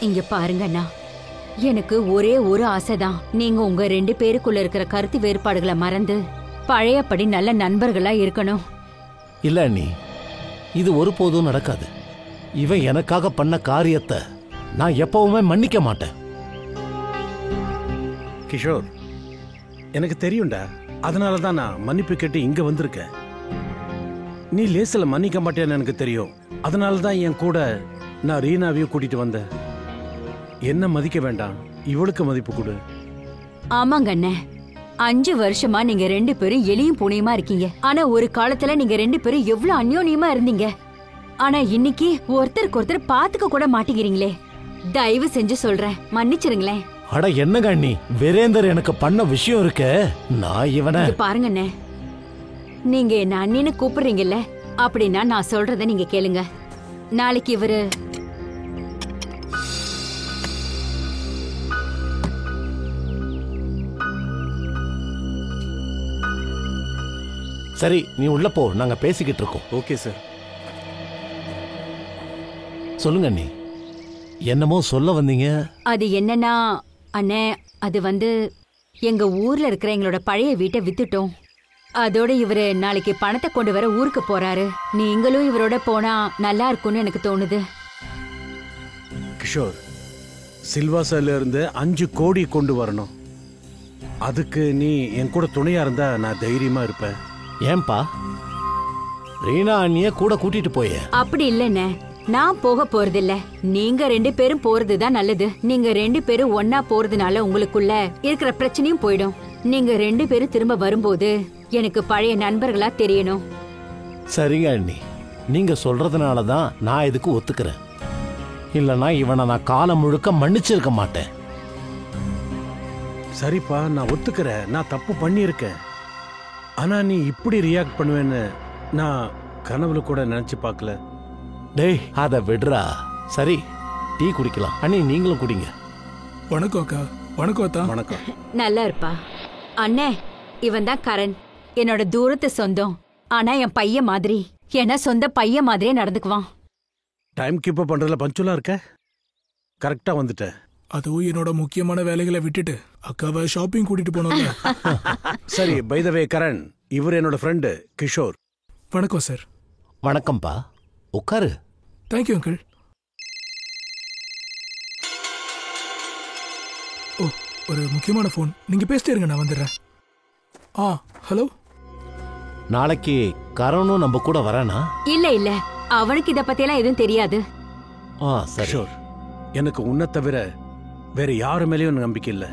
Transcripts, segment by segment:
இங்க பாருங்க அண்ணா, எனக்கு ஒரே ஒரு ஆசைதான். நீங்க உங்க 2 பேருக்குள்ள இருக்கிற கருத்து வேறுபாடுகளை மறந்து பழையபடி நல்ல நண்பர்களா இருக்கணும். இல்ல அண்ணி, இது ஒருபோதும் நடக்காது. இவன் எனக்காக பண்ண காரியத்தை நான் எப்பவுமே மன்னிக்க மாட்டேன். கிஷோர், எனக்கு தெரியும்டா. அதனாலதான் நான் மன்னிப்பு கேட்டு இங்க வந்திருக்கேன். நீ லேசில மன்னிக்க மாட்டேன்னு எனக்கு தெரியும். அதனாலதான் என் கூட நான் ரீனாவையும் கூட்டிட்டு வந்தேன். என்ன மதிக்க வேண்டாம், இவளுக்கு மதிப்பு கொடு. ஆமாங்க அண்ணே, 5 வருஷமா நீங்க 2 பேரும் எலியும் பூனையுமா இருக்கீங்க. ஆனா ஒரு காலத்துல நீங்க 2 பேரும் எவ்வளவு அந்யோன்யமா இருந்தீங்க. ஆனா இன்னைக்கு ஒருத்தருக்கு ஒருத்தர் பாத்துக்க கூட மாட்டேங்கிறீங்களே. தயவு செஞ்சு சொல்றேன், மன்னிச்சிருங்களேன். அட என்னங்க அண்ணி, வீரேந்தர் எனக்கு பண்ண விஷயம் இருக்க. நான் இவனை பாருங்க அண்ணே, நீங்க என்ன அண்ணின்னு கூப்பிடுறீங்கல்ல, அப்படின்னா நான் சொல்றத நீங்க கேளுங்க. நாளைக்கு இவரு சரி, நீ உள்ள போ, நாங்க பேசிக்கிட்டு இருக்கோம். Okay sir. சொல்லுங்க அண்ணி, என்னமோ சொல்ல வந்தீங்க. அது என்னன்னா அண்ணே, அது எங்க ஊர்ல இருக்கிற எங்களோட பழைய வீட்டை வித்துட்டோம். அதோட இவரு நாளைக்கு பணத்தை கொண்டு வர ஊருக்கு போறாரு. நீங்களும் இவரோட போனா நல்லா இருக்கும்னு எனக்கு தோணுது. கிஷோர், சில்வாசால இருந்து 5 கோடி கொண்டு வரணும். அதுக்கு நீ என் கூட துணையா இருந்தா நான் தைரியமா இருப்பேன். ஏன்பா, ரீனா அண்ணிய கூட கூட்டிட்டு போய? அப்படி இல்லைண்ணே, நான் போக போறதில்ல. நீங்க 2 பேரும் போறதுதான் நல்லது. நீங்க 2 பேரும் ஒன்னா போறதுனால உங்களுக்குள்ள இருக்கிற பிரச்சனையும் போயிடும். நீங்க 2 பேரும் திரும்ப வரும்போது எனக்கு பழைய நண்பர்களா தெரியணும். சரிங்க அண்ணி, நீங்க சொல்றதுனாலதான் நான் இதுக்கு ஒத்துக்கிறேன். இல்லனா இவனை நான் காலம் முழுக்க மன்னிச்சிருக்க மாட்டேன். சரிப்பா, நான் ஒத்துக்கிறேன். நான் தப்பு பண்ணியிருக்கேன். ஆனா நீ இப்படி ரியாக்ட் பண்ணுவேன்னு நான் கனவுல கூட நினைச்சு பார்க்கல. டேய், அத விடுறா. சரி, டீ குடிக்கலாம். அண்ணி நீங்களும் குடிங்க. வணக்கம் அக்கா. வணக்கம் அத்தா. வணக்கம். நல்லா இருப்பா. அண்ணே, இவன் தான் கரண், என்னோட தூரத்து சொந்தம். ஆனா என் பையன் மாதிரி, என்ன சொந்த பையன் மாதிரியே நடந்துக்குவான். டைம் கீப் அப் பண்றதுல பஞ்சுலா இருக்க. கரெக்டா வந்துட்ட. அதுவும் என்னோட முக்கியமான வேலைகளை விட்டுட்டு அக்காவை ஷாப்பிங் கூட்டிட்டு போனோம்ல. சரி, பை த வே கரண், இவர் என்னோட ஃப்ரெண்டு கிஷோர். வணக்கம் சார். வணக்கம்பா, உட்காரு. Thank you uncle. ஓ, ஒரு முக்கியமான ஃபோன். நீங்க பேசிட்டே இருங்க, நான் வந்துடுறேன். ஹலோ. நாளைக்கு கரணும் நம்ம கூட வரானா? இல்ல இல்ல, அவனுக்கு இத பத்தியெல்லாம் எதுவும் தெரியாது. சரி. கிஷோர், எனக்கு உன்னை தவிர வேற யாரு மேலேயும் நம்பிக்கை இல்லை.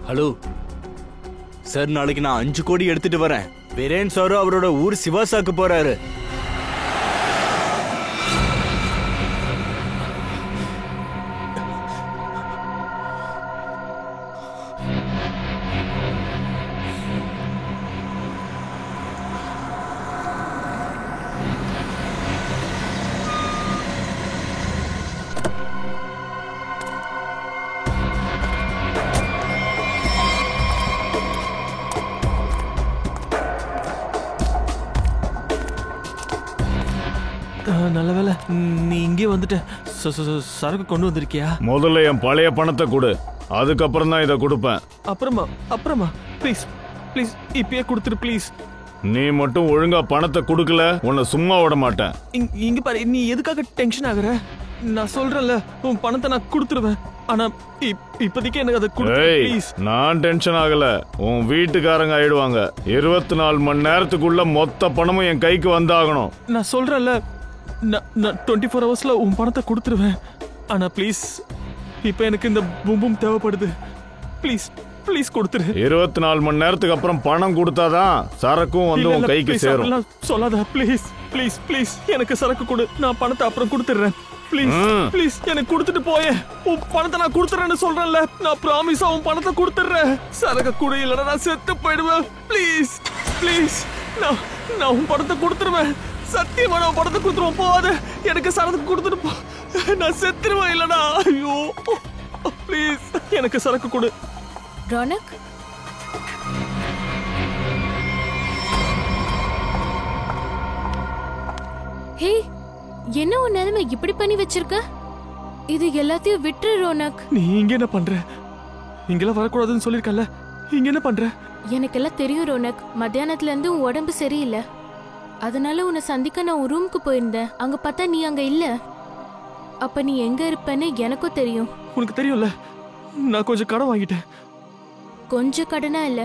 ஹலோ சார், நாளைக்கு நான் 5 கோடி எடுத்துட்டு வரேன். வீரேன் சாரும் அவரோட ஊர் சிவாசாக்கு போறாரு. நல்ல வேலை நீ இங்கே வந்துட்ட. சரக்கு கொண்டு வந்திருக்கியா? முதல்ல என் பழைய பணத்தை கொடு, அதுக்கப்புறம் தான் இதை கொடுப்பேன். அப்புறமா ப்ளீஸ் ப்ளீஸ் இப்பயே கொடுத்துரு ப்ளீஸ். நீ மட்டும் ஒழுங்கா பணத்தை கொடுக்கல, உன்னை சும்மா விட மாட்டேன். இங்க பாரு, நீ எதுக்காக டென்ஷன் ஆகுற? நான் சொல்றேன்ல, உன் பணத்தை நான் கொடுத்துருவேன். ஆனா இப்போதைக்கு எனக்கு அதை கொடு ப்ளீஸ். நான் டென்ஷன் ஆகல, உன் வீட்டுக்காரங்க ஆயிடுவாங்க. 24 மணி நேரத்துக்குள்ள மொத்த பணமும் என் கைக்கு வந்தாகணும். நான் சொல்றேன்ல, நான் 24 ஹவர்ஸ்ல உன் பணத்தை கொடுத்துருவேன். ஆனா ப்ளீஸ், இப்ப எனக்கு இந்த பூம்பும் தேவைப்படுது. ப்ளீஸ் ப்ளீஸ் கொடுத்துரு. 24 மணி நேரத்துக்கு அப்புறம் பணம் கொடுத்தாதான் சரக்கும் வந்து உன் கைக்கு சேரும். சொல்லாத ப்ளீஸ் ப்ளீஸ் ப்ளீஸ், எனக்கு சரக்கு கொடு, நான் பணத்தை அப்புறம் கொடுத்துடுறேன். ப்ளீஸ் ப்ளீஸ் எனக்கு கொடுத்துட்டு போயே. உன் பணத்தை நான் கொடுத்துறேன்னு சொல்றேன்ல, நான் ப்ராமிஸா உன் பணத்தை கொடுத்துடுறேன். சரக்கு கொடு, இல்லைன்னா நான் செத்து போயிடுவேன். ப்ளீஸ் ப்ளீஸ், நான் உன் பணத்தை கொடுத்துருவேன். சத்தியமா நான் பணத்தை கொடுத்துருவோம். போகாத, எனக்கு சரக்கு கொடுத்துட்டு போ. நான் செத்துருவேன் இல்லடா. ஐயோ ப்ளீஸ் எனக்கு சரக்கு கொடு. என்ன உன் நிலைமை இப்படி பண்ணி வச்சிருக்க? இது எல்லாத்தையும் விட்டுரு ரோனக். நீ இங்க என்ன பண்ற? இங்கெல்லாம் வரக்கூடாதுன்னு சொல்லிருக்கல, இங்க என்ன பண்ற? எனக்கெல்லாம் தெரியும் ரோனக். மத்தியானத்துல இருந்து உன் உடம்பு சரியில்லை, அதனால உன்னை சந்திக்க நான் உன் ரூமுக்கு போயிருந்தேன். அங்க பார்த்தா நீ அங்க இல்ல. அப்ப நீ எங்க இருப்பேன்னு எனக்கும் தெரியும். உனக்கு தெரியும்ல, நான் கொஞ்சம் கடன் வாங்கிட்டேன். கொஞ்சம் கடனா இல்ல,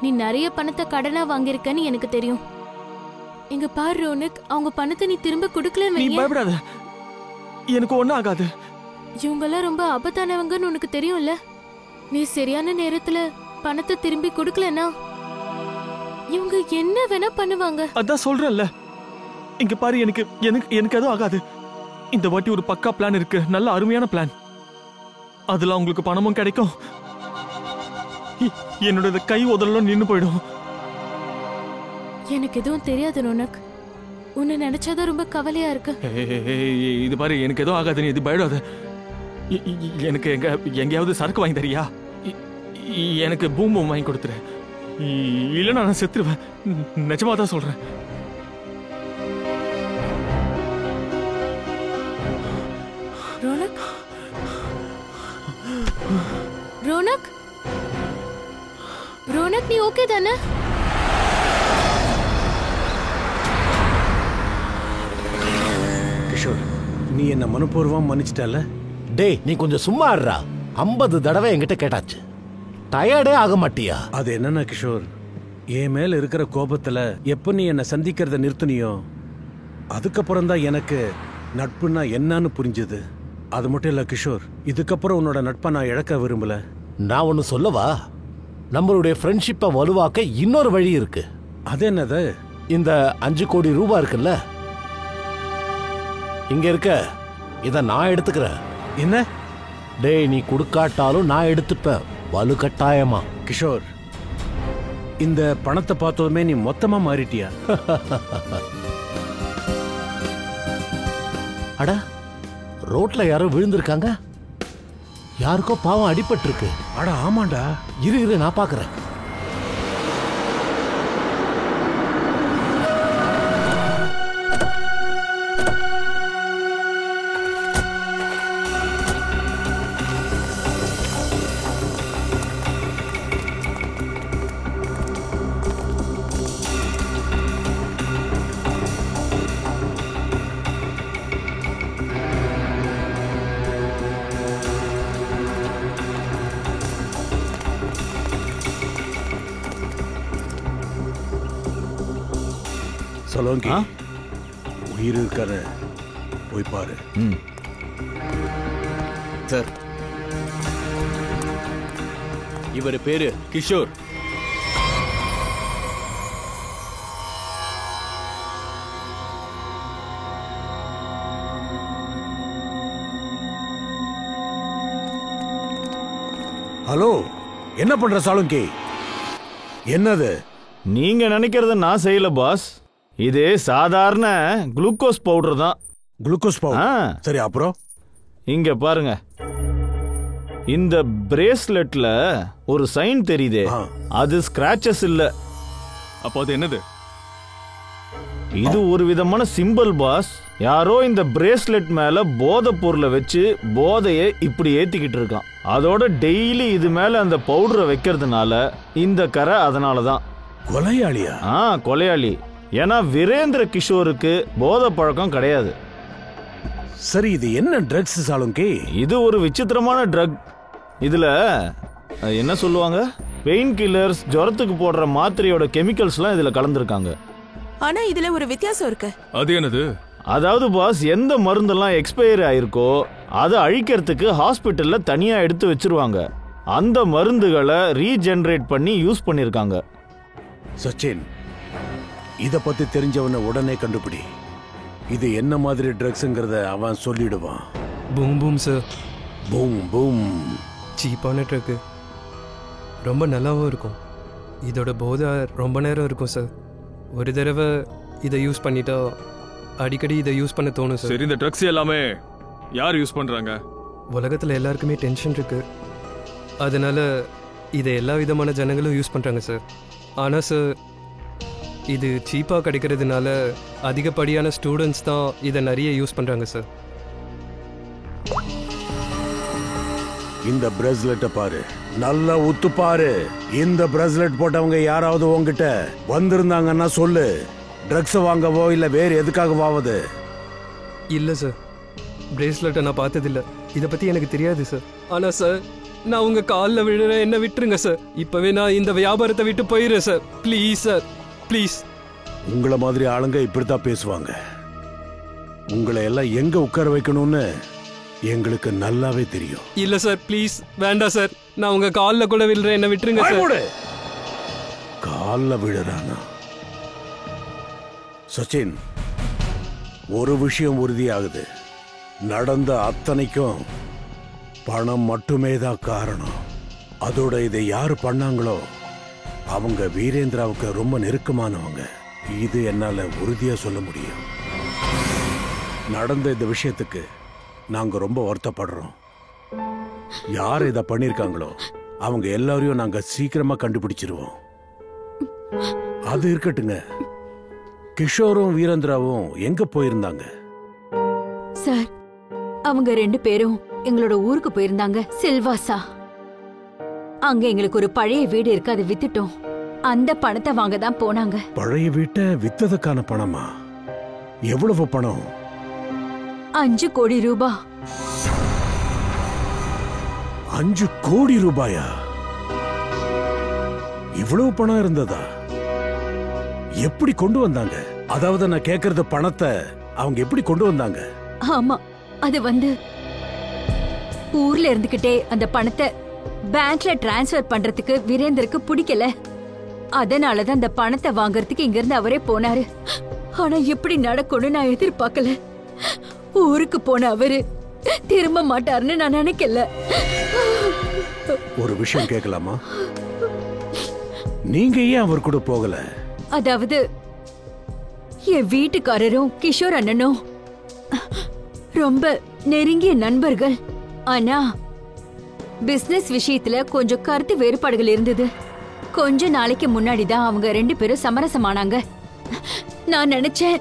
நீ நிறைய பணத்தை கடனா வாங்கியிருக்கன்னு எனக்கு தெரியும். இங்க பாரு ரோனக், அவங்க பணத்தை நீ திரும்ப கொடுக்கலன்னு நீ வையேன். பயப்படாத, எனக்கு ஒண்ணும் ஆகாது. இவங்கெல்லாம் ரொம்ப ஆபத்தானவங்கன்னு உனக்கு தெரியும்ல. நீ சரியான நேரத்துல பணத்தை திரும்பி கொடுக்கலனா இவங்க என்ன வேணா பண்ணுவாங்க. அதான் சொல்றேன்ல, இங்க பாரு, எனக்கு எனக்கு எனக்கு எதுவும் ஆகாது. இந்த வாட்டி ஒரு பக்கா பிளான் இருக்கு, நல்ல அருமையான பிளான். அதுல உங்களுக்கு பணமும் கிடைக்கும், என்னோட கை உதறலும் நின்னு போயிடும். எனக்கு எதுவும் தெரியாது ரோனக், உன்னை நினைச்சாதான் ரொம்ப கவலையா இருக்கு. இது பாரு, எனக்கு எதுவும் ஆகாது, நீ இது பயப்படாத. எனக்கு எங்கேயாவது சரக்கு வாங்கி தரியா? எனக்கு பூம் வாங்கி கொடுத்துரு, இல்லைன்னா நான் செத்துருவேன். நிஜமா தான் சொல்றேன். ரோனக், ரோனக், ரோனக், நீ ஓகே தானே? கிஷோர், நீ என்ன மனப்பூர்வம் மன்னிச்சிட்டல? டேய், நீ கொஞ்சம் சும்மா இருடா. 50 தடவை என்கிட்ட கேட்டாச்சு, டயர்டே ஆக மாட்டியா? அது என்னன்னா கிஷோர், என் மேல இருக்கிற கோபத்துல எப்ப நீ என்ன சந்திக்கிறத நிறுத்தினியோ அதுக்கப்புறம் தான் எனக்கு நட்புன்னா என்னன்னு புரிஞ்சது. அது மட்டும் இல்ல கிஷோர், இதுக்கப்புறம் உன்னோட நட்பை நான் இழக்க விரும்பல. நான் ஒன்னு சொல்லவா? நம்மளுடைய ஃப்ரெண்ட்ஷிப்பை வலுவாக்க இன்னொரு வழி இருக்கு. அது என்னது? இந்த 5 கோடி ரூபாய் இருக்குல்ல, இங்க இருக்க, இத நான் எடுத்துக்கிறேன். என்ன? டேய், நீ கொடுக்காட்டாலும் நான் எடுத்துப்பேன், வலுக்கட்டாயமா. கிஷோர், இந்த பணத்தை பார்த்ததுமே நீ மொத்தமா மாறிட்டியா? அட, ரோட்ல யாரோ விழுந்திருக்காங்க, யாருக்கோ பாவம் அடிபட்டு இருக்கு. அட ஆமாண்டா. இரு நான் பாக்குறேன். சலோங்கி, உயிர் இருக்கான போய் பாரு. சார், இவர் பேரு கிஷோர். ஹலோ, என்ன பண்ற சாலுங்கி? என்னது? நீங்க நினைக்கிறத நான் செய்யல பாஸ். இது சாதாரண குளுக்கோஸ் பவுடர் தான். Glucose powder? சரி, அப்புறம் இங்க பாருங்க, இந்த பிரேஸ்லெட்ல ஒரு சைன் தெரியுதே, அது ஸ்கிராச்சஸ் இல்ல. அப்போ அது என்னது? இது ஒரு விதமான சிம்பிள் பாஸ். யாரோ இந்த பிரேஸ்லெட் மேல போதை பொருளை வச்சு போதையை இப்படி ஏத்திக்கிட்டு இருக்கான். அதோட டெய்லி இது மேல அந்த பவுடரை வைக்கிறதுனால இந்த கரை. அதனாலதான் கொலையாளியா? கொலையாளி. ஏன்னா வீரேந்திர கிஷோருக்கு போதை பழக்கம் கிடையாது. சரி, இது என்ன ட்ரக்ஸ் சாலுங்கி? இது ஒரு விசித்திரமான ட்ரக். இதுல என்ன சொல்லுவாங்க, பெயின் கில்லர்ஸ், ஜுரத்துக்கு போடுற மாத்திரையோட கெமிக்கல்ஸ்லாம் இதுல கலந்துருக்காங்க. ஆனா இதுல ஒரு வித்தியாசம் இருக்கு. அது என்னது? அதாவது பாஸ், எந்த மருந்தெல்லாம் எக்ஸ்பயரி ஆயிருக்கோ அதை அழிக்கிறதுக்கு ஹாஸ்பிட்டல்ல தனியா எடுத்து வச்சிருவாங்க. அந்த மருந்துகளை ரீஜெனரேட் பண்ணி யூஸ் பண்ணிருக்காங்க. சச்சின், இத பத்தி தெரிஞ்சவனை உடனே கண்டுபிடி. இது என்ன மாதிரி ட்ரக்ஸ்ங்கிறத அவன் சொல்லிடுவான். Boom boom sir. Boom boom. சீப்பான ட்ரக்கு, ரொம்ப நல்லாவும் இருக்கும். இதோட போதை ரொம்ப நேரம் இருக்கும் சார். ஒரு தடவை இதை யூஸ் பண்ணிட்டா அடிக்கடி இதை யூஸ் பண்ண தோணும் சார். சரி, இந்த ட்ரக்ஸ் எல்லாமே யார் யூஸ் பண்றாங்க? உலகத்தில் எல்லாருக்குமே டென்ஷன் இருக்கு, அதனால இதை எல்லா விதமான ஜனங்களும் யூஸ் பண்றாங்க சார். ஆனால் சார், இது சீப்பாக கிடைக்கிறதுனால அதிகப்படியான ஸ்டூடெண்ட்ஸ் தான் இதை நிறைய யூஸ் பண்ணுறாங்க சார். இந்த பிரஸ்லெட்டை பாரு, நல்லா உத்து பாரு. இந்த பிரஸ்லெட் போட்டவங்க யாராவது உங்ககிட்ட வந்திருந்தாங்கன்னா சொல்லு. ட்ரக்ஸ் வாங்கவோ இல்ல வேற எதுக்காகவாவது? இல்லை சார், பிரேஸ்லெட்டை நான் பார்த்ததில்ல, இதை பற்றி எனக்கு தெரியாது சார். ஆனால் சார், நான் உங்கள் காலில் விழுறேன், என்ன விட்டுருங்க சார். இப்போவே நான் இந்த வியாபாரத்தை விட்டு போயிடுறேன் சார். Please sir, please. உங்களை மாதிரி ஆளுங்க இப்படித்தான் பேசுவாங்க. உங்களை எல்லாம் எங்க உட்கார வைக்கணும்னு எங்களுக்கு நல்லாவே தெரியும். இல்லை சார், ப்ளீஸ் வேண்டாம் சார். நான் உங்கள் காலில் கூட விழுறேன், என்ன விட்டுருங்க சார். காலில் விழுறானா? சச்சின், ஒரு விஷயம் உறுதியாகுது. நடந்த அத்தனைக்கும் பணம் மட்டுமே தான் காரணம். அதோட இதை யாரு பண்ணாங்களோ அவங்க வீரேந்திராவுக்கு ரொம்ப நெருக்கமானவங்க. இது என்னால உறுதியா சொல்ல முடியும். நடந்த இந்த விஷயத்துக்கு நாங்க ரொம்ப வருத்தப்படுறோம். யார் இதை பண்ணிருக்காங்களோ அவங்க எல்லாரையும் நாங்க சீக்கிரமா கண்டுபிடிச்சிருவோம். அது இருக்கட்டுங்க, கிஷோரும் வீரேந்திராவும் எங்க போயிருந்தாங்க? சார், அவங்க 2 பேரும் எங்களோட ஊருக்கு போயிருந்தாங்க, சில்வாசா. அங்க எங்களுக்கு ஒரு பழைய வீடு இருக்கு, அதை வித்துட்டோம். அந்த பணத்தை வாங்க தான் போனாங்க. பழைய வீட்டை வித்ததுக்கான பணமா? எவ்வளவு பணம்? 5 கோடி ரூபாய். 5 கோடி ரூபாயா? இவ்வளவு பணம் இருந்ததா? எப்படி கொண்டு வந்தாங்க? அதாவது நான் கேக்குறது, பணத்தை அவங்க எப்படி கொண்டு வந்தாங்க? ஆமா, அது ஊர்ல இருந்துகிட்டே அந்த பணத்தை பேங்க்ல டிரான்ஸ்ஃபர் பண்றதுக்கு வீரேந்தருக்கு பிடிக்கல. அதனாலதான் அந்த பணத்தை வாங்கறதுக்கு இங்க இருந்து அவரே போனாரு. ஆனா எப்படி நடக்கும்னு நான் எதிர்பார்க்கல. ஊருக்கு போன அவரு திரும்ப மாட்டாருன்னு நான் நினைக்கல. ஒரு விஷயம் கேட்கலாமா? நீங்க ஏன் அவர் கூட போகல? அதாவது என் வீட்டுக்காரரும் கிஷோர் அண்ணனும் ரொம்ப நெருங்கிய நண்பர்கள். ஆனா பிசினஸ் விஷயத்துல கொஞ்சம் கருத்து வேறுபாடுகள் இருந்தது. கொஞ்ச நாளைக்கு முன்னாடி தான் அவங்க 2 பேரும் சமரசமானாங்க. நான் நினைச்சேன்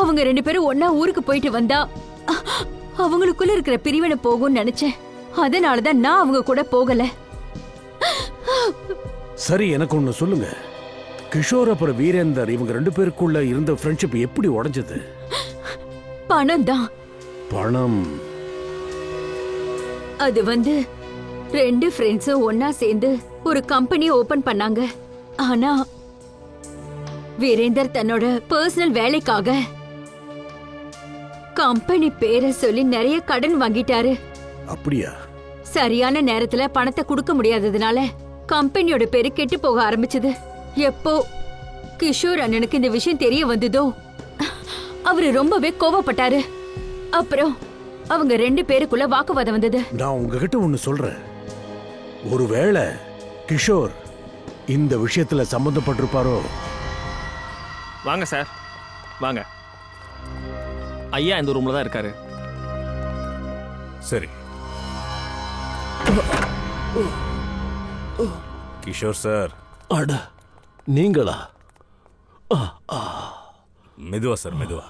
அவங்க 2 பேரும் ஒன்னா ஊருக்கு போயிட்டு வந்தா அவங்களுக்குள்ள இருக்கிற பிரிவினை போகும்னு நினைச்சேன். அதனாலதான் நான் அவங்க கூட போகல. சரி, எனக்கு ஒண்ணு சொல்லுங்க. கிஷோர் அப்புறம் வீரேந்தர் இவங்க 2 பேருக்குள்ள இருந்த ஃப்ரெண்ட்ஷிப் எப்படி உடைஞ்சது? பணம் தான். பணம்? அது 2 ஃப்ரெண்ட்ஸும் ஒன்னா சேர்ந்து ஒரு கம்பெனி ஓபன் பண்ணாங்க. ஆனா வீரேந்தர் தன்னோட பர்சனல் வேலைக்காக கம்பெனி பேரை சொல்லி நிறைய கடன் வாங்கிட்டாரு. அப்படியா? சரியான நேரத்துல பணத்தை கொடுக்க முடியாததுனால கம்பெனியோட பேரு கெட்டு போக ஆரம்பிச்சது. எப்போ கிஷோர் அண்ணனுக்கு இந்த விஷயம் தெரிய வந்ததோ அவரு ரொம்பவே கோவப்பட்டாரு. அப்புறம் அவங்க 2 பேருக்குள்ள வாக்குவாதம் வந்தது. நான் உங்ககிட்ட ஒண்ணு சொல்றேன். ஒருவேளை கிஷோர் இந்த விஷயத்துல சம்பந்தப்பட்டிருப்பாரோ? வாங்க சார், வாங்க. ஐயா இந்த ரூம்ல தான் இருக்காரு. சரி. கிஷோர் சார். அட, நீங்களா? மெதுவா சார், மெதுவா.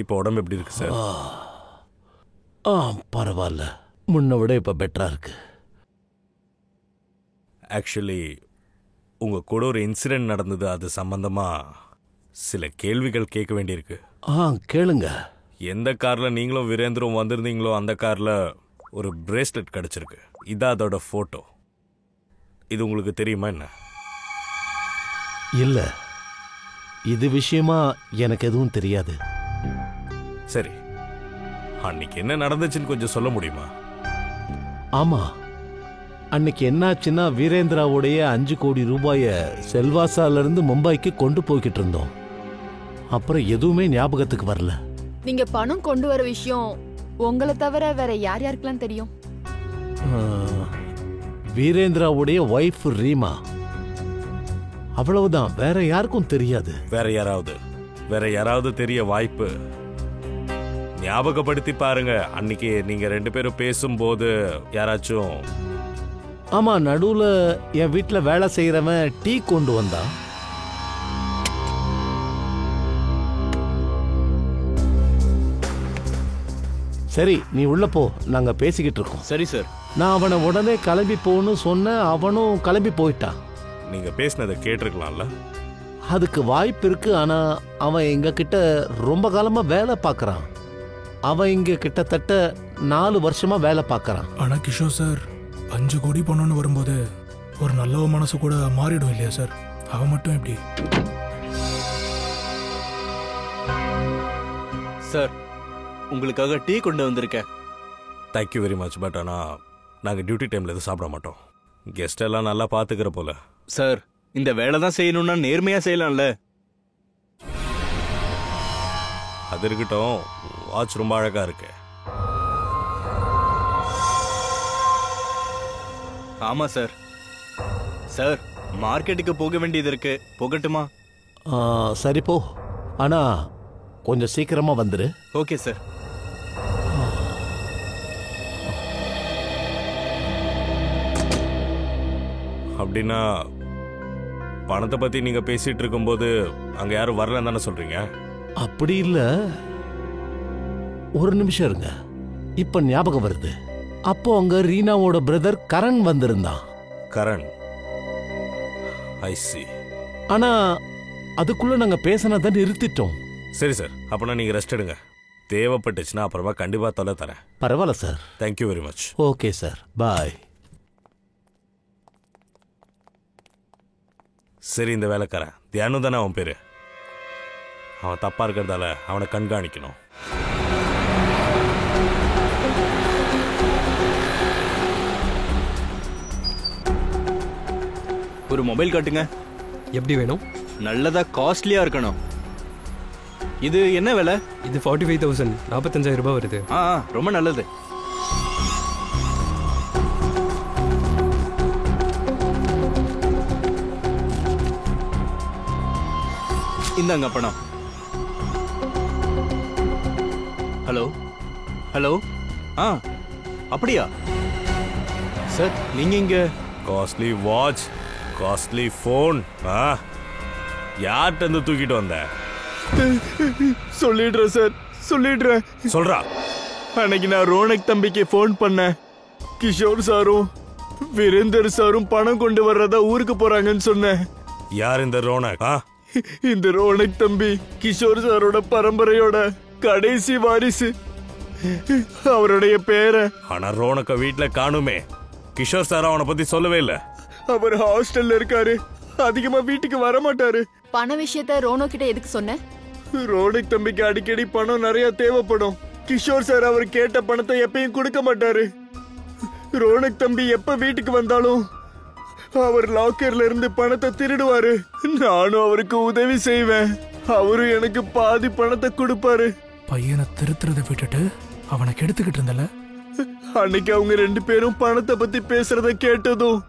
இப்போ உடம்பு எப்படி இருக்கு சார்? பரவாயில்ல, முன்ன விட இப்ப பெட்டரா இருக்கு. ஆக்சுவலி உங்க கூட ஒரு இன்சிடென்ட் நடந்தது. அது சம்பந்தமா சில கேள்விகள் கேட்க வேண்டியிருக்கு. கேளுங்க. எந்த கார்ல நீங்களும் வீரேந்திரம் வந்திருந்தீங்களோ அந்த கார்ல ஒரு பிரேஸ்லெட் கிடைச்சிருக்கு. இதான் அதோட போட்டோ. இது உங்களுக்கு தெரியுமா என்ன? இல்ல, இது விஷயமா எனக்கு எதுவும் தெரியாது. சரி, அன்னைக்கு என்ன நடந்துச்சுன்னு கொஞ்சம் சொல்ல முடியுமா? ஆமா, அன்னைக்கு என்னாச்சுன்னா வீரேந்திராவுடைய 5 கோடி ரூபாய செல்வாசால இருந்து மும்பைக்கு கொண்டு போய்கிட்டு இருந்தோம். அப்புறம் எதுவுமே ஞாபகத்துக்கு வரல. நீங்க பணம் கொண்டு வர விஷயம் உங்களை தவிர வேற யார் யாருக்கெல்லாம் தெரியும்? வீரேந்திராவுடைய ஒய்ஃப் ரீமா, அவ்வளவுதான். வேற யாருக்கும் தெரியாது. வேற யாராவது தெரிய வாய்ப்பு? ஞாபகப்படுத்தி பாருங்க. அன்னைக்கு நீங்க 2 பேரும் பேசும்போது யாராச்சும்? ஆமா, நடுவுல என் வீட்டுல வேலை செய்யறவன் டீ கொண்டு வந்தான். சரி நீ உள்ள போ, நாங்க பேசிக்கிட்டு இருக்கோம். சரி சார். நான் அவனை உடனே கிளம்பி போன்னு சொன்னேன், அவனும் கிளம்பி போயிட்டான். நீங்க பேசினதை கேட்டிருக்கலாம்ல. அதுக்கு வாய்ப்பு இருக்கு. ஆனா அவன் எங்க கிட்ட ரொம்ப காலமா வேலை பார்க்கறான். அவன் இங்க கிட்டத்தட்ட 4 வருஷமா வேலை பார்க்கறான். ஆனா கிஷோர் சார் 5 கோடி பணம்னு வரும்போது ஒரு நல்ல மனசு கூட மாறிடும் இல்லையா சார்? அவன் மட்டும் எப்படி? சார், உங்களுக்காக டீ கொண்டு வந்திருக்கேன். Thank you very much. பட் ஆனால் நாங்கள் டியூட்டி டைமில் எதுவும் சாப்பிட மாட்டோம். கெஸ்ட் எல்லாம் நல்லா பார்த்துக்கிற போல. சார், இந்த வேலை தான் செய்யணும்னா நேர்மையாக செய்யலாம்ல. அது இருக்கட்டும், வாட்ச் ரொம்ப அழகாக இருக்கு. ஆமாம் சார். சார், மார்க்கெட்டுக்கு போக வேண்டியது இருக்கு, போகட்டுமா? சரி போ, ஆனா கொஞ்சம் சீக்கிரமா வந்துரு. Okay sir. அப்படின்னா பணத்தை பத்தி நீங்க பேசிட்டு இருக்கும்போது அங்க யாரும் வரலன்னு தானே சொல்றீங்க? அப்படி இல்ல, ஒரு நிமிஷம் இருங்க. இப்ப ஞாபகம் வருது. அப்போ அங்க ரீனாவோட பிரதர் கரண் வந்திருந்தான். கரண்? ஐ சி. ஆனா அதுக்குள்ள நாங்க பேசினதை நிறுத்திட்டோம். சரி சார், அப்பனா நீங்க ரெஸ்ட் எடுங்க. தேவைப்பட்டுச்சுன்னா அப்புறமா கண்டிப்பா தொலை தரேன். பரவாயில்ல sir. Thank you very much. Okay sir, bye. சரி, இந்த வேலைக்காரன் தியானு தானே அவன் பேரு. அவன் தப்பா இருக்கிறதால அவனை கண்காணிக்கணும். ஒரு மொபைல் காட்டுங்க. எப்படி வேணும்? நல்லதா காஸ்ட்லியா இருக்கணும். இது என்ன விலை? இது 45,000, 45,000 ரூபாய் வருது. ரொம்ப நல்லது. இந்தாங்க பணம். Hello hello. அப்படியா சார்? நீங்க இங்க காஸ்ட்லி வாட்ச், காஸ்ட்லி போன் யார்கிட்ட இருந்து தூக்கிட்டு வந்த? சொல்லிடுறேன் சார், சொல்லிடுறேன். சொல்றா. அன்னைக்கு நான் ரோனக் தம்பிக்கு போன் பண்ணேன். கிஷோர் சாரும் வீரேந்தர் சாரும் பணம் கொண்டு வர்றதா ஊருக்கு போறாங்கன்னு சொன்னேன். யார் இந்த ரோனக்? இந்த ரோனக் தம்பி கிஷோர் சாரோட பரம்பரையோட கடைசி வாரிசு. அவருடைய பேரை. ஆனா ரோனக்க வீட்டுல காணுமே. கிஷோர் சார் அவனை பத்தி சொல்லவே இல்ல. அவர் ஹாஸ்டல்ல இருக்காரு, அதிகமா வீட்டுக்கு வர மாட்டாரு. பண விஷயத்த ரோனோ கிட்ட எதுக்கு சொன்ன? ரோனக் தம்பிக்கு அடிக்கடி பணம் நிறைய தேவைப்படும். கிஷோர் சார் அவர் கேட்ட பணத்தை எப்பயும் கொடுக்க மாட்டாரு. ரோனக் தம்பி எப்ப வீட்டுக்கு வந்தாலும் அவர் லாக்கர்ல இருந்து பணத்தை திருடுவாரு. நானும் அவருக்கு உதவி செய்வேன். அவரும் எனக்கு பாதி பணத்தை கொடுப்பாரு. பையனை திருத்துறதை விட்டுட்டு அவனை கெடுத்துக்கிட்டு இருந்தல. அன்னைக்கு அவங்க 2 பேரும் பணத்தை பத்தி பேசுறத கேட்டதும்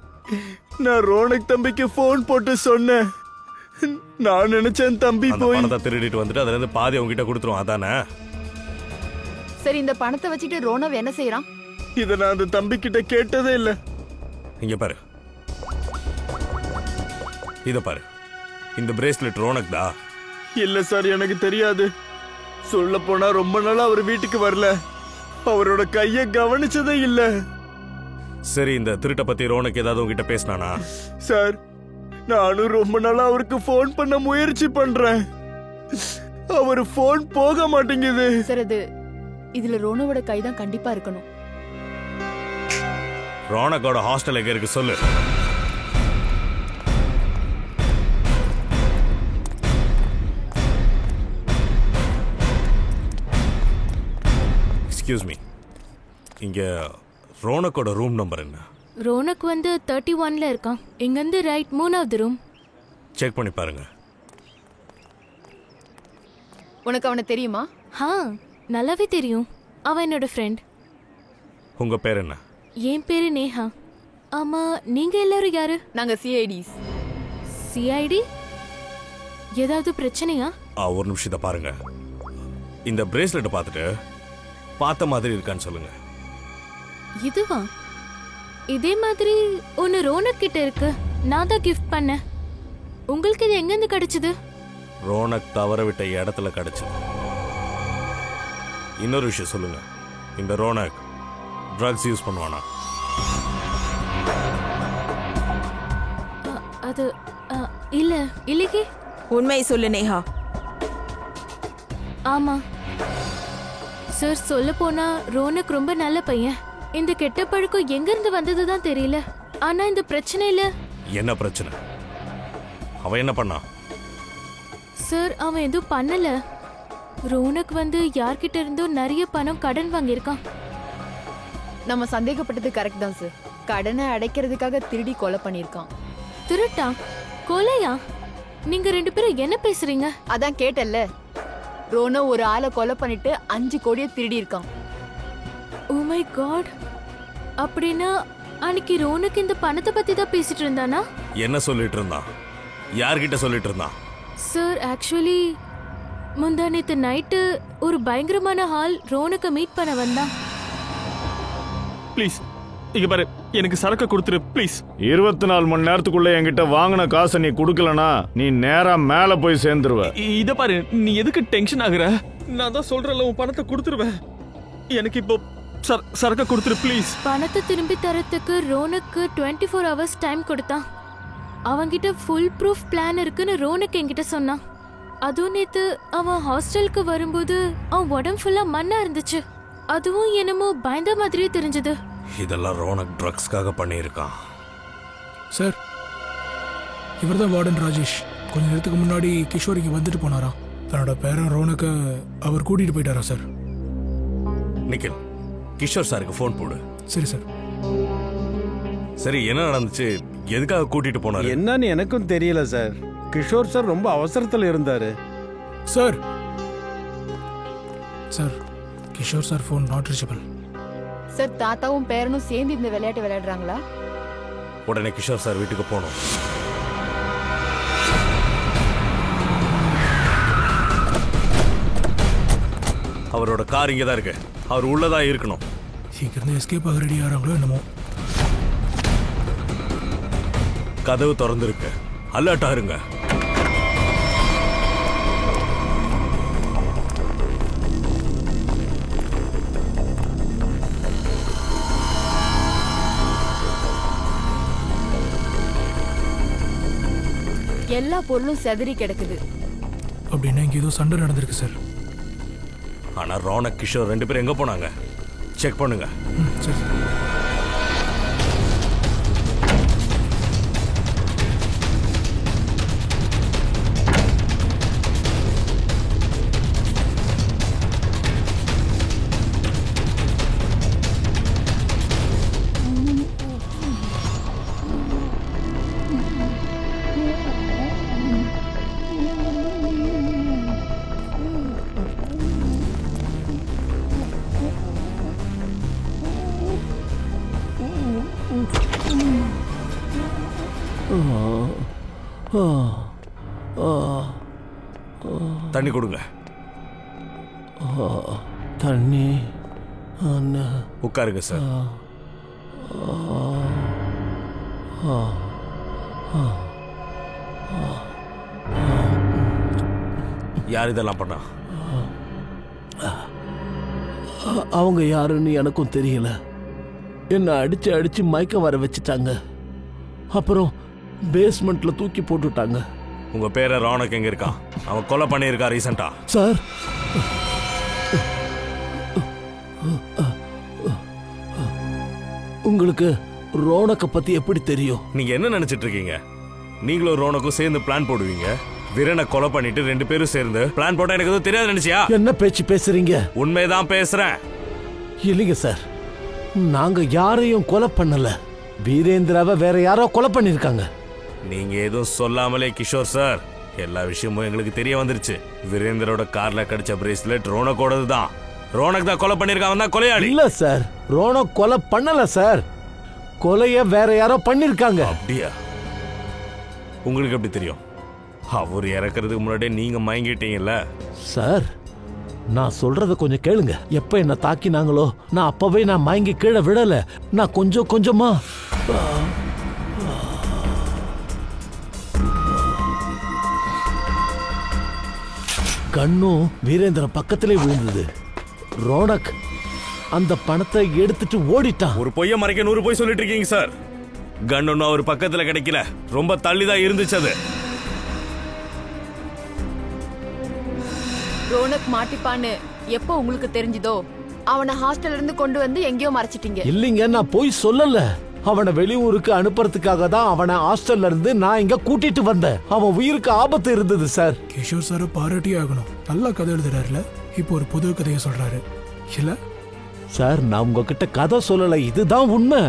நான் ரோனக் தம்பிக்கு போன் போட்டு சொன்னேன். நான் நினைச்சேன் தம்பி போய் பணத்தை திருடிட்டு வந்துட்டு அதுல இருந்து பாதி அவங்க கிட்ட கொடுத்துருவோம், அதானே? சரி, இந்த பணத்தை வச்சுட்டு ரோனவ் என்ன செய்யறான்? இத நான் அந்த தம்பி கிட்ட கேட்டதே இல்ல. இங்க பாரு, இத பாரு. இந்த பிரேஸ்லெட் ரோனக் தான். இல்ல சார், எனக்கு தெரியாது. சொல்ல போனா ரொம்ப நாளா அவர் வீட்டுக்கு வரல. அவரோட கைய கவனிச்சதே இல்ல. சரி, இந்த திருட்ட பத்தி ரோனக் ஏதாவது உங்ககிட்ட பேசினானா? சார், நானும் ரொம்ப நாளா அவருக்கு போன் பண்ண முயற்சி பண்றேன். அவர் போன் போக மாட்டேங்குது. சார், இதுல ரோனோவோட கைதான் கண்டிப்பா இருக்கணும். ரோனக்கோட ஹாஸ்டல் எங்க இருக்கு சொல்லு. எக்ஸ்கியூஸ் மீ, இங்க ரோனக்கோட ரூம் நம்பர் என்ன? ரோனக் வந்து 31ல இருக்கான். இங்க இருந்து ரைட் 3வது ரூம். செக் பண்ணி பாருங்க. உனக்கு அவனை தெரியுமா? நல்லாவே தெரியும். அவன் என்னோட ஃப்ரெண்ட். உங்க பேர் என்ன? என் பேரு நேஹா. ஆமா, நீங்க எல்லாரும் யாரு? நாங்க சிஐடிஸ். சிஐடி? ஏதாவது பிரச்சனையா? ஒரு நிமிஷத்தை பாருங்க. இந்த பிரேஸ்லெட் பார்த்துட்டு பார்த்த மாதிரி இருக்கான்னு சொல்லுங்க. இதுவா? இதே மாதிரி ஒன்னு ரோனக் கிட்ட இருக்கு. நான் தான் கிஃப்ட் பண்ணேன். உங்களுக்கு இது எங்க இருந்து கிடைச்சது? ரோனக் தவற விட்ட இடத்துல கிடைச்சது. இன்னொரு விஷயம் சொல்லுங்க. இந்த ரோனக் ட்ரக்ஸ் யூஸ் பண்ணுவானா? அது இல்ல இல்லையே. உண்மையை சொல்லு நேஹா. ஆமா சார், சொல்ல போனா ரோனக் ரொம்ப நல்ல பையன். இந்த கெட்ட பழக்கம் எங்க இருந்து வந்ததுதான் தெரியல. ஆனா இந்த பிரச்சனையில என்ன பிரச்சனை? அவன் என்ன பண்ணா? சார் அவன் எதுவும் பண்ணல. ரோனக் யார்கிட்ட இருந்தோ நிறைய பணம் கடன் வாங்கியிருக்கான். நம்ம சந்தேகப்பட்டது கரெக்ட் தான் சார். கடனை அடைக்கிறதுக்காக திருடி கொலை பண்ணிருக்கான். திருட்டா? கொலையா? நீங்க 2 பேரும் என்ன பேசுறீங்க? அதான் கேட்டல்ல, ரோனோ ஒரு ஆளை கொலை பண்ணிட்டு 5 கோடியை திருடி இருக்கான். Oh my god. அப்படின்னா அன்னைக்கு ரோனக் இந்த பணத்தை பத்தி தான் பேசிட்டு இருந்தானா? என்ன சொல்லிட்டு இருந்தான்? யார்கிட்ட சொல்லிட்டு இருந்தான்? சார் ஆக்சுவலி முந்தா நேத்து நைட்டு ஒரு பயங்கரமான ஹால் ரோனக்க மீட் பண்ண வந்தான். ப்ளீஸ் இங்க பாரு, எனக்கு சரக்கு கொடுத்துரு ப்ளீஸ். 24 மணி நேரத்துக்குள்ள என்கிட்ட வாங்கின காசை நீ கொடுக்கலனா நீ நேரா மேல போய் சேர்ந்துருவ. இத பாரு, நீ எதுக்கு டென்ஷன் ஆகுற? நான் தான் சொல்றேன்ல, உன் பணத்தை கொடுத்துருவேன். எனக்கு இப்போ சரக்கு கொடுத்துரு ப்ளீஸ். பணத்தை திரும்பி தரத்துக்கு ரோனக்கு 24 hours டைம் கொடுத்தான். அவன்கிட்ட ஃபுல் ப்ரூஃப் பிளான் இருக்குன்னு ரோனக் என்கிட்ட சொன்னான். அதுவும் நேத்து அவன் ஹாஸ்டலுக்கு வரும்போது அவன் உடம்பு ஃபுல்லா மண்ணா இருந்துச்சு. அதுவும் என்னமோ பயந்த மாதிரியே தெரிஞ்சது. இதெல்லாம் ரோனக் ட்ரக்ஸ்க்காக பண்ணியிருக்கான். சார், இவர் தான் வார்டன் ராஜேஷ். கொஞ்ச நேரத்துக்கு முன்னாடி கிஷோரிக்கு வந்துட்டு போனாராம். தன்னோட பேரன் ரோனக்க அவர் கூட்டிட்டு போயிட்டாரா சார்? நிக்கில், கிஷோர் சாருக்கு ஃபோன் போடு. சரி சார். சரி, என்ன நடந்துச்சு? எதுக்காக கூட்டிட்டு போனாரு? என்னன்னு எனக்கும் தெரியல சார். கிஷோர் சார் ரொம்ப அவசரத்தில் இருந்தாரு. Sir sir Kishore sir phone not reachable. Sir, தாத்தாவும் பேரனும் சேர்ந்து இந்த விளையாட்டு விளையாடுறாங்களா? உடனே கிஷோர் சார் வீட்டுக்கு போனோம். அவரோட கார் இங்கே தான் இருக்கு. அவர் உள்ளதான் இருக்கணும். சீக்கிரம் எஸ்கேப் ஆக ரெடி ஆகிறாங்களோ என்னமோ. கதவு திறந்துருக்கு. அலர்ட்டா இருங்க. எல்லா பொருளும் செதறி கிடக்குது. அப்படின்னா இங்க ஏதோ சண்டை நடந்திருக்கு சார். ஆனா ரோனக், கிஷோர் 2 பேரும் எங்க போனாங்க? செக் பண்ணுங்க. சரி. தண்ணி கொடுங்க. தண்ணி உட்காருங்க சார். யார் இதெல்லாம் பண்ணா? அவங்க யாருன்னு எனக்கும் தெரியல. என்ன அடிச்சு அடிச்சு மயக்கம் வர வச்சுட்டாங்க. அப்புறம் பேஸ்மெண்ட்ல தூக்கி போட்டுட்டாங்க. உங்க பேர ரோனக் எங்க இருக்கான்? அவன் கொலை பண்ணியிருக்கா ரீசெண்டா? சார், உங்களுக்கு ரோனக்க பத்தி எப்படி தெரியும்? நீங்க என்ன நினைச்சிட்டு இருக்கீங்க? நீங்களும் ரோனக்கும் சேர்ந்து பிளான் போடுவீங்க. வீரனை கொலை பண்ணிட்டு 2 பேரும் சேர்ந்து பிளான் போட்டா எனக்கு எதுவும் தெரியாது நினைச்சியா? என்ன பேச்சு பேசுறீங்க? உண்மைதான் பேசுறேன். இல்லைங்க சார், நாங்க யாரையும் கொலை பண்ணல. வீரேந்திராவை வேற யாரோ கொலை பண்ணிருக்காங்க. நீங்க எதுவும் சொல்லாமலே கிஷோர் சார், எல்லா விஷயமும் எங்களுக்கு தெரிய வந்துருச்சு. வீரேந்திரோட கார்ல கிடைச்ச பிரேஸ்லெட் ரோனக்கோடது தான். ரோனக் தான் கொலை பண்ணிருக்கான் தான் கொலையாளி. இல்ல சார், ரோனக் கொலை பண்ணல சார். கொலைய வேற யாரோ பண்ணிருக்காங்க. அப்படியா? உங்களுக்கு எப்படி தெரியும்? அவர் இறக்குறதுக்கு முன்னாடியே நீங்க மயங்கிட்டீங்கல்ல சார். நான் சொல்றத கொஞ்சம் கேளுங்க. எப்ப என்ன தாக்கினாங்களோ நான் அப்பவே நான் மயங்கி கீழே விடல. நான் கொஞ்சம் கொஞ்சமா கண்ணும் வீரேந்திர பக்கத்திலே விழுந்தது. ரோனக் அந்த பணத்தை எடுத்துட்டு ஓடிட்டான். ஒரு பொய்ய மறைக்க 100 பொய் சொல்லிட்டு இருக்கீங்க சார். கன் ஒன்னும் அவர் பக்கத்துல கிடைக்கல, ரொம்ப தள்ளிதான் இருந்துச்சு அது. ரோனக் மாட்டிப்பான்னு எப்போ உங்களுக்கு தெரிஞ்சதோ அவனை ஹாஸ்டல்ல இருந்து கொண்டு வந்து எங்கேயோ மறைச்சிட்டீங்க. இல்லைங்க, நான் போய் சொல்லல. அவனை வெளியூருக்கு அனுப்புறதுக்காக தான் அவனை ஹாஸ்டல்ல இருந்து நான் இங்க கூட்டிட்டு வந்தேன். அவன் உயிருக்கு ஆபத்து இருந்தது சார். கிஷோர் சார் பாராட்டி ஆகணும். நல்லா கதை எழுதுறாருல. இப்போ ஒரு புது கதையை சொல்றாரு இல்ல சார்? நான் உங்ககிட்ட கதை சொல்லல, இதுதான் உண்மை.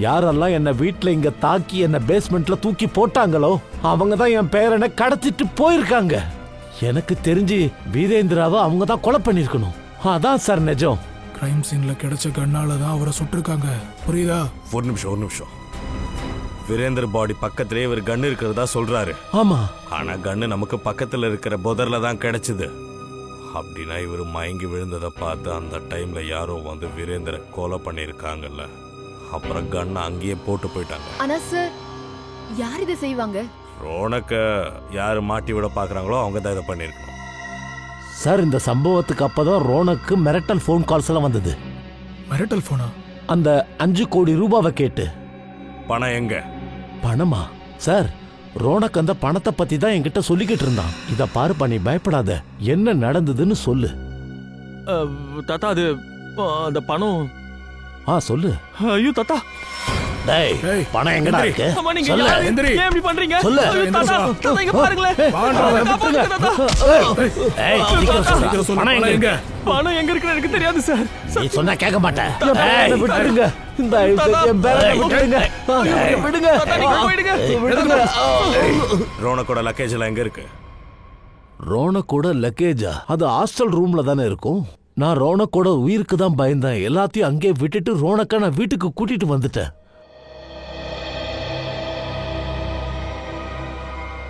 யாரெல்லாம் என்ன வீட்டுல இங்க தாக்கி என்ன பேஸ்மெண்ட்ல தூக்கி போட்டாங்களோ அவங்க தான் என் பேரனை கடத்திட்டு போயிருக்காங்க. எனக்கு தெரிஞ்சு வீரேந்திராவை அவங்க தான் கொலை பண்ணிருக்கணும். அதான் சார் நிஜம். கிரைம் சீன்ல கிடைச்ச கண்ணால தான் அவரை சுட்டிருக்காங்க, புரியுதா? ஒரு நிமிஷம். வீரேந்தர் பாடி பக்கத்திலே ஒரு கன் இருக்கிறதா சொல்றாரு. ஆமா, ஆனா கன்னு நமக்கு பக்கத்துல இருக்கிற புதர்ல தான் கிடைச்சது. அப்படின்னா இவர் மயங்கி விழுந்ததை பார்த்து அந்த டைம்ல யாரோ வந்து வீரேந்திர கொலை பண்ணிருக்காங்கல்ல. அப்புறம் கண்ணை அங்கேயே போட்டு போயிட்டாங்க. ஆனா சார், யார் இதை செய்வாங்க? ரோனக்க யாரு மாட்டி விட பாக்குறாங்களோ அவங்க தான் இதை பண்ணிருக்கணும். சார், இந்த சம்பவத்துக்கு அப்பதான் ரோனக்கு மிரட்டல் போன் கால்ஸ் எல்லாம் வந்தது. மிரட்டல் போனா? அந்த 5 கோடி ரூபாவை கேட்டு. பணம் எங்க? பணமா? சார், ரோனக் அந்த பணத்தை பத்தி தான் என்கிட்ட சொல்லிக்கிட்டு இருந்தான். இத பாரு பண்ணி, பயப்படாத, என்ன நடந்ததுன்னு சொல்லு. தாத்தா, அது அந்த பணம். சொல்லு. ஐயோ தாத்தா, டேய், பணம் எங்கடா இருக்கு? சொல்லு. ஏன் இப்படி பண்றீங்க? சொல்லு. தாத்தா, இங்க பாருங்களேன். பணம் எங்க? பணம் எங்க இருக்குன்னு எனக்கு தெரியாது சார். நீ சொன்னா கேட்க மாட்டேன். விடுங்க, இந்த என் பேரை விடுங்க. விடுங்க. ரோனக்கோட லக்கேஜ் எல்லாம் எங்க இருக்கு? ரோனக்கோட லக்கேஜா? அது ஹாஸ்டல் ரூம்ல தானே இருக்கும். நான் ரோனக்கோட உயிருக்கு தான் பயந்தேன். எல்லாத்தையும் அங்கே விட்டுட்டு ரோனக்க நான் வீட்டுக்கு கூட்டிட்டு வந்துட்டேன்.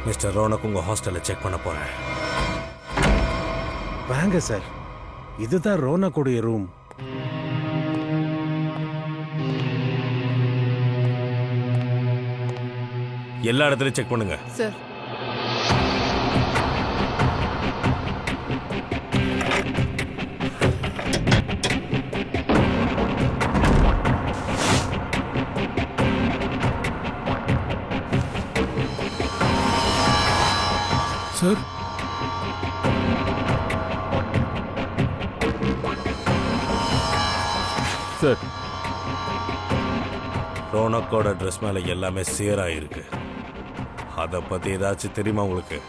மிஸ்டர் ரோனக், உங்க ஹாஸ்டல்ல செக் பண்ண போறேன். வாங்க சார், இதுதான் ரோனக்குடைய ரூம். எல்லா இடத்துலயும் செக் பண்ணுங்க சார். சார், சார், ரோனக்கோட ட்ரெஸ் மேல எல்லாமே சேரா இருக்கு. அத பத்தி ஏதாச்சும் தெரியுமா உங்களுக்கு?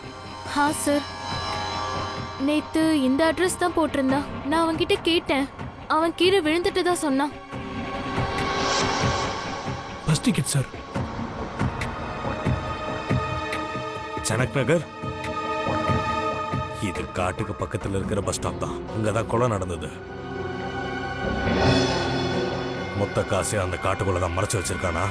சார், நேத்து இந்த அட்ரஸ் தான் போட்டிருந்தான். நான் அவன்கிட்ட கேட்டேன். அவன் கீழே விழுந்துட்டு தான் சொன்னான். Bus ticket sir. சனக் நகர்? இது காட்டுக்கு பக்கத்துல இருக்கிற பஸ் ஸ்டாப் தான். அங்கதான் கொலை நடந்தது. மொத்த காசே அந்த காட்டுக்குள்ளதான் மறைச்சு வச்சிருக்கானா?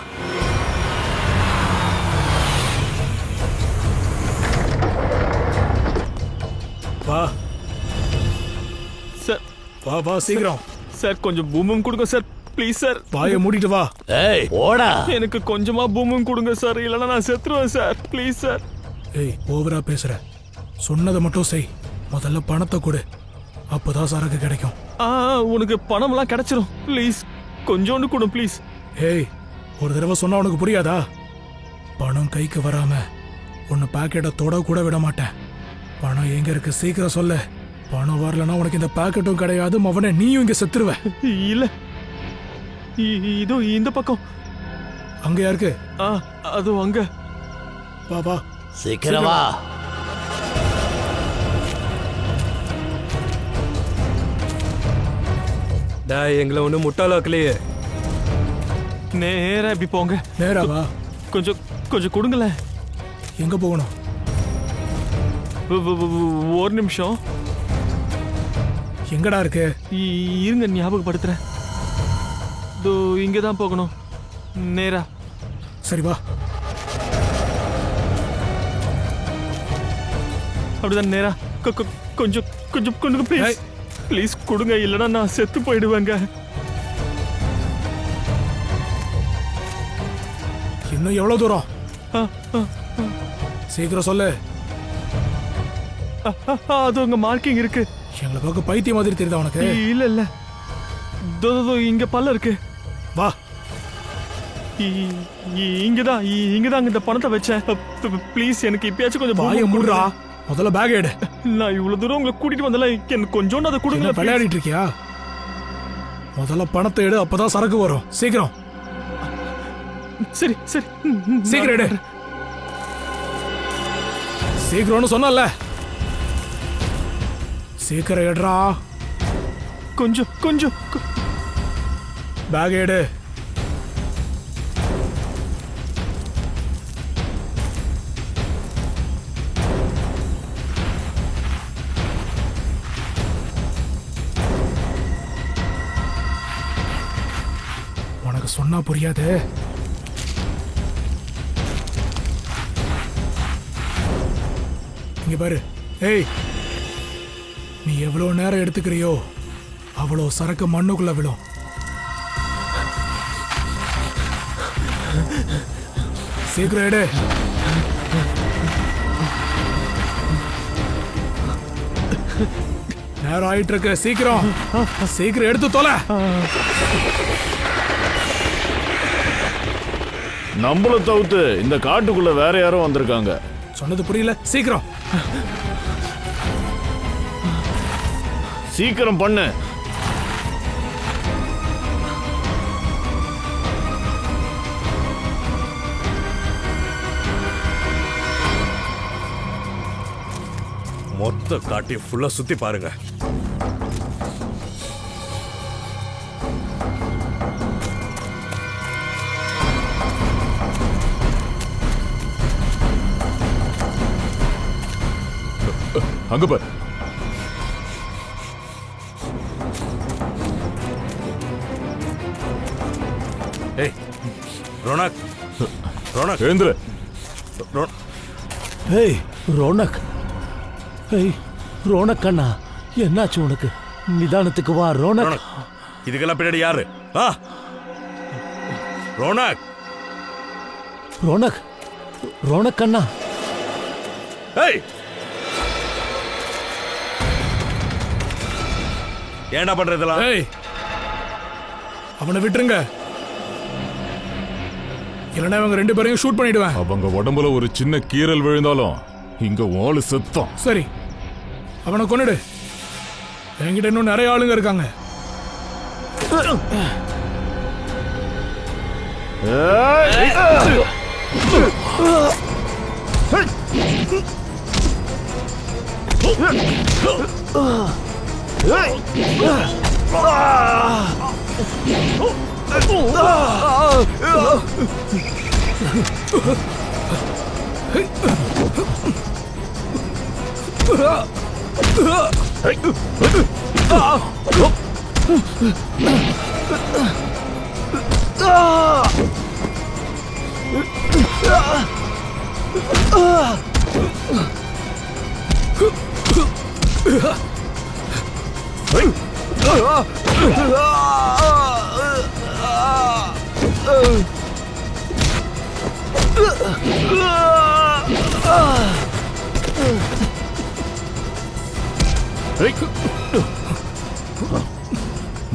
வா சார், வா சீக்கிரம். சார், கொஞ்சம் பூமும் கொடுங்க சார், ப்ளீஸ் சார். வாயை மூடிட்டு வா. ஏய், போடா. எனக்கு கொஞ்சமா பூமும் கொடுங்க சார், இல்லைன்னா நான் செத்துருவேன் சார், ப்ளீஸ் சார். ஏய், ஓவரா பேசுற. சொன்னதை மட்டும் செய். முதல்ல பணத்தை கொடு, அப்பதான் சரக்கு கிடைக்கும். உனக்கு பணம்லாம் கிடைச்சிரும். ப்ளீஸ் கொஞ்சோண்டு கொடு ப்ளீஸ். ஏய், ஒரு தடவை சொன்னா உனக்கு புரியாதா? பணம் கைக்கு வராம உன்னை பாக்கெட்டை தொட கூட விட மாட்டேன். பணம் எங்க இருக்கு சீக்கிரம் சொல்லு. பணம் வரலன்னா உனக்கு இந்த பாக்கெட்டும் கிடையாது, அவனை நீயும் இங்க செத்துருவ. இல்ல, இதோ இந்த பக்கம். அங்க யாருக்கு? அது அங்க. வா வா சீக்கிரம் வா. டேய், எங்களை ஒன்றும் முட்டாளாக்கலையே. நேரா இப்படி போங்க. நேரா வா. கொஞ்சம் கொஞ்சம் கொடுங்களேன். எங்க போகணும்? ஒரு நிமிஷம். எங்கடா இருக்கு? இருங்க, ஞாபகப்படுத்துறேன். இங்கதான் போகணும். நேரா. சரி வா. அப்படிதான், நேரா. கொஞ்சம் கொஞ்சம் கொடுங்க ப்ளீஸ். ப்ளீஸ் கொடுங்க, இல்லைன்னா நான் செத்து போயிடுவேங்க. இன்னும் எவ்வளவு தூரம்? சீக்கிரம் சொல்லு. அது உங்க மார்க்கிங் இருக்கு. எங்களை பார்க்க பைத்திய மாதிரி தெரியுதா உனக்கு? இல்ல இல்ல, இங்க பல்ல இருக்கு. வா. இங்கதான் இந்த பணத்தை வச்சேன். ப்ளீஸ் எனக்கு இப்பயாச்சும் கொஞ்சம் வாயை மூடுறா. முதல்ல பேக் எடு. நான் இவ்வளவு தூரம் உங்களை கூட்டிட்டு வந்தல, எனக்கு கொஞ்சோண்டு அதை கொடுங்க. விளையாடிட்டு இருக்கியா? முதல்ல பணத்தை எடு, அப்பதான் சரக்கு வரும். சீக்கிரம். சரி சரி சீக்கிரம் எடு. சீக்கிரம்னு சொன்னல. சீக்கிரம் எடுறா. கொஞ்சம் பேக் எடு. உனக்கு சொன்னா புரியாது. இங்க பாரு. ஏய், நீ எவ்வளவு நேரம் எடுத்துக்கிறியோ அவ்வளவு சரக்கு மண்ணுக்குள்ள விழும். சீக்கிரம் எடு. நேரம் ஆயிட்டு இருக்கு. சீக்கிரம் சீக்கிரம் எடுத்து தொலை. நம்மள தவிர்த்து இந்த காட்டுக்குள்ள வேற யாரோ வந்திருக்காங்க. சொன்னது புரியல. சீக்கிரம் சீக்கிரம் பண்ணு. மொத்த காட்டி ஃபுல்லா சுத்தி பாருங்க. அங்க பாரு. ஏய் ரோனக், எழுந்துரு. ஏய் ரோனக், ஏய் ரோனக் அண்ணா, என்னாச்சு உனக்கு? நிதானத்துக்கு வா ரோனக். இதுக்கெல்லாம் பின்னாடி யாரு? ரோனக், ரோனக், ரோனக் அண்ணா. ஏய் ஏண்டா பண்றதெல்லாம்? ஏய், அவனை விட்டுருங்க, இல்லைன்னா அவங்க ரெண்டு பேரையும் ஷூட் பண்ணிடுவேன். அவங்க உடம்புல ஒரு சின்ன கீறல் விழுந்தாலும் இங்க வாழு செத்தம். சரி, அவனை கொன்னுடு. என்கிட்ட இன்னும் நிறைய ஆளுங்க இருக்காங்க.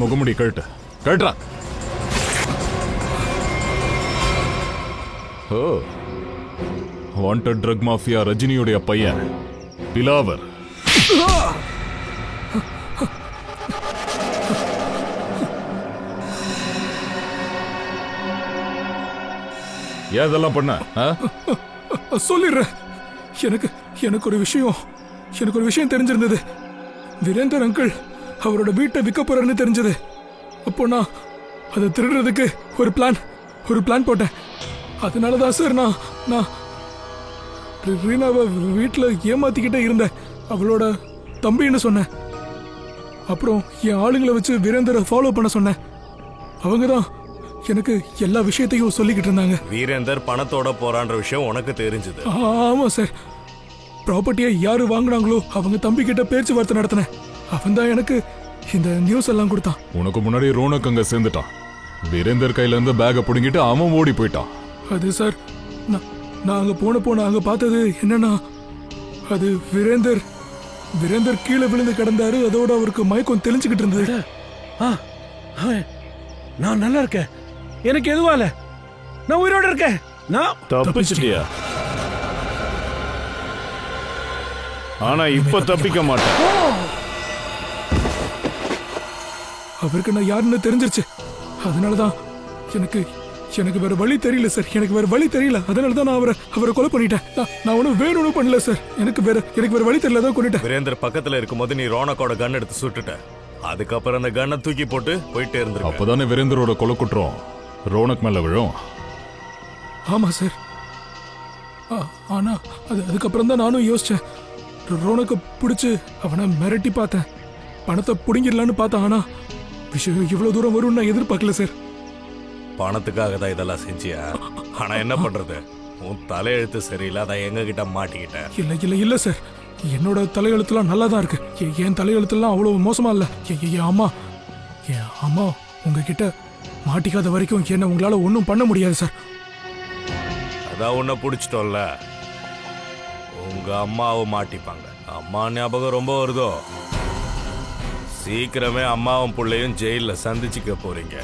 முகமுடி கழட்டு, கழட்டா. ஓ, வாண்டட் ட்ரக் மாஃபியா ரஜினியுடைய பையன் பிலாவர். ஏன் இதெல்லாம் பண்ண? சொல்லிடுறேன். எனக்கு ஒரு விஷயம் தெரிஞ்சிருந்தது. வீரேந்தர் அங்கிள் அவரோட வீட்டை விற்க போறாருன்னு தெரிஞ்சது. அப்போ நான் அதை திருடுறதுக்கு ஒரு பிளான் போட்டேன். அதனாலதான் சார் நான் ரீனாவை வீட்டில் ஏமாத்திக்கிட்டே இருந்தேன். அவளோட தம்பின்னு சொன்னேன். அப்புறம் என் ஆளுங்களை வச்சு வீரேந்தரை ஃபாலோ பண்ண சொன்னேன். அவங்க தான் எனக்கு எல்லா விஷயத்தையும் சொல்லிக்கிட்டு இருந்தாங்க. வீரேந்தர் பணத்தோட போறான்ற விஷயம் உனக்கு தெரிஞ்சது? ஆமா சார். ப்ராப்பர்ட்டியை யாரு வாங்கினாங்களோ அவங்க தம்பி கிட்ட பேச்சுவார்த்தை நடத்தினேன். அவன் தான் எனக்கு இந்த நியூஸ் எல்லாம் கொடுத்தான். உனக்கு முன்னாடி ரோனக் அங்க சேர்ந்துட்டான். வீரேந்தர் கையில இருந்து பேக புடுங்கிட்டு அவன் ஓடி போயிட்டான். அது சார், நான் அங்க போன அங்க பார்த்தது என்னன்னா, அது வீரேந்தர் கீழே விழுந்து கிடந்தாரு. அதோட அவருக்கு மயக்கம் தெளிஞ்சுக்கிட்டு இருந்தது. நான் நல்லா இருக்கேன், எனக்கு எதுவும் இல்ல, நான் உயிரோட இருக்கேன். நான் தப்பிச்சிட்டியா? ஆனா இப்ப தப்பிக்க மாட்டேன். அவருக்கு நான் யாருன்னு தெரிஞ்சிருச்சு. அதனாலதான் எனக்கு வேற வழி தெரியல சார். எனக்கு வேற வழி தெரியல. அதனாலதான் நான் அவரை கொலை பண்ணிட்டேன். நான் ஒன்றும் வேணும்னு பண்ணல சார். எனக்கு வேற வழி தெரியல, தான் கொண்டுட்டேன். வீரேந்தர் பக்கத்துல இருக்கும்போது நீ ரோனக்கோட கன் எடுத்து சுட்டுட்ட. அதுக்கப்புறம் அந்த கண்ணை தூக்கி போட்டு போயிட்டே இருந்திருக்க. அப்பதானே வீரேந்தரோட கொலை குற்றம் ரோனக் மேல விழும். ஆமா சார். ஆனா அதுக்கப்புறம் தான் நானும் யோசிச்சேன். ரோனக்க பிடிச்சு அவனை மிரட்டி பார்த்தேன், பணத்தை புடுங்கிடலான்னு பார்த்தேன். ஆனா விஷயம் இவ்வளவு தூரம் வரும்னு நான் எதிர்பார்க்கல சார். பணத்துக்காக தான் இதெல்லாம் செஞ்சியா? ஆனா என்ன பண்றது, உன் தலையெழுத்து சரியில்லை, அதை எங்க கிட்ட மாட்டிக்கிட்ட. இல்ல சார், என்னோட தலையெழுத்துலாம் நல்லா தான் இருக்கு. என் தலையெழுத்துலாம் அவ்வளவு மோசமா இல்ல. என் அம்மா உங்ககிட்ட மாட்டிக்காத வரைக்கும் என்ன உங்களால ஒன்றும் பண்ண முடியாது சார். அதான் உன்னை பிடிச்சிட்டோம்ல, உங்க அம்மாவை மாட்டிப்பாங்க. அம்மா ஞாபகம் ரொம்ப வருதோ? சீக்கிரமே அம்மாவும் பிள்ளையும் ஜெயில சந்திச்சுக்க போறீங்க.